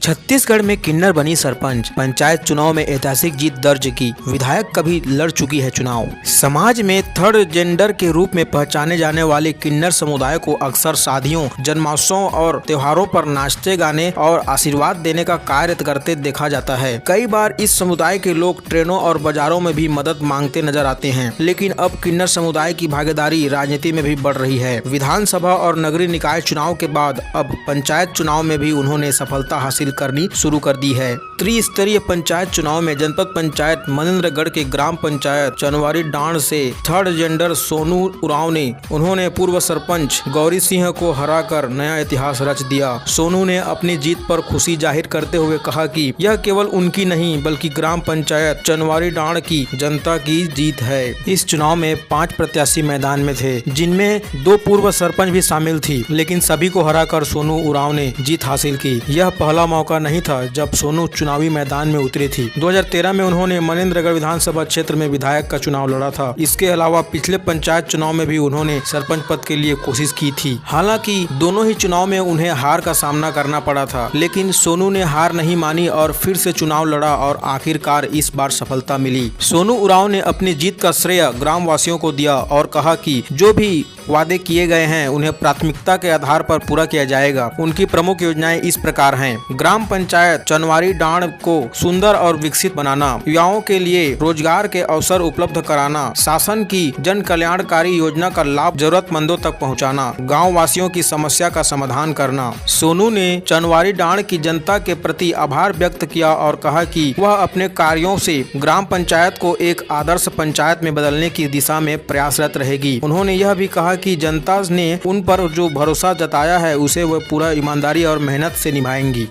छत्तीसगढ़ में किन्नर बनी सरपंच, पंचायत चुनाव में ऐतिहासिक जीत दर्ज की। विधायक कभी लड़ चुकी है चुनाव। समाज में थर्ड जेंडर के रूप में पहचाने जाने वाले किन्नर समुदाय को अक्सर शादियों, जन्मोत्सव और त्योहारों पर नाचते गाने और आशीर्वाद देने का कार्य करते देखा जाता है। कई बार इस समुदाय के लोग ट्रेनों और बाजारों में भी मदद मांगते नजर आते हैं। लेकिन अब किन्नर समुदाय की भागीदारी राजनीति में भी बढ़ रही है। विधानसभा और नगरीय निकाय चुनाव के बाद अब पंचायत चुनाव में भी उन्होंने सफलता हासिल करनी शुरू कर दी है। त्रिस्तरीय पंचायत चुनाव में जनपद पंचायत मनेन्द्रगढ़ के ग्राम पंचायत चनवारी डांड से थर्ड जेंडर सोनू उरांव ने उन्होंने पूर्व सरपंच गौरी सिंह को हराकर नया इतिहास रच दिया। सोनू ने अपनी जीत पर खुशी जाहिर करते हुए कहा कि यह केवल उनकी नहीं बल्कि ग्राम पंचायत चनवारी डांड की जनता की जीत है। इस चुनाव में 5 प्रत्याशी मैदान में थे, जिनमें 2 पूर्व सरपंच भी शामिल थी, लेकिन सभी को हराकर सोनू उरांव ने जीत हासिल की। यह पहला मौका नहीं था जब सोनू चुनावी मैदान में उतरी थी। 2013 में उन्होंने मनेन्द्रगढ़ विधानसभा क्षेत्र में विधायक का चुनाव लड़ा था। इसके अलावा पिछले पंचायत चुनाव में भी उन्होंने सरपंच पद के लिए कोशिश की थी। हालांकि दोनों ही चुनाव में उन्हें हार का सामना करना पड़ा था, लेकिन सोनू ने हार नहीं मानी और फिर से चुनाव लड़ा और आखिरकार इस बार सफलता मिली। सोनू उरांव ने अपनी जीत का श्रेय ग्राम वासियों को दिया और कहा कि जो भी वादे किए गए हैं उन्हें प्राथमिकता के आधार पर पूरा किया जाएगा। उनकी प्रमुख योजनाएं इस प्रकार हैं: ग्राम पंचायत चनवारी डांड को सुंदर और विकसित बनाना, युवाओं के लिए रोजगार के अवसर उपलब्ध कराना, शासन की जन कल्याणकारी योजना का लाभ जरूरतमंदों तक पहुंचाना, गांव वासियों की समस्या का समाधान करना। सोनू ने चनवारी डांड की जनता के प्रति आभार व्यक्त किया और कहा कि वह अपने कार्यों से ग्राम पंचायत को एक आदर्श पंचायत में बदलने की दिशा में प्रयासरत रहेगी। उन्होंने यह भी कहा कि जनता ने उन पर जो भरोसा जताया है उसे वह पूरा ईमानदारी और मेहनत से निभाएंगी।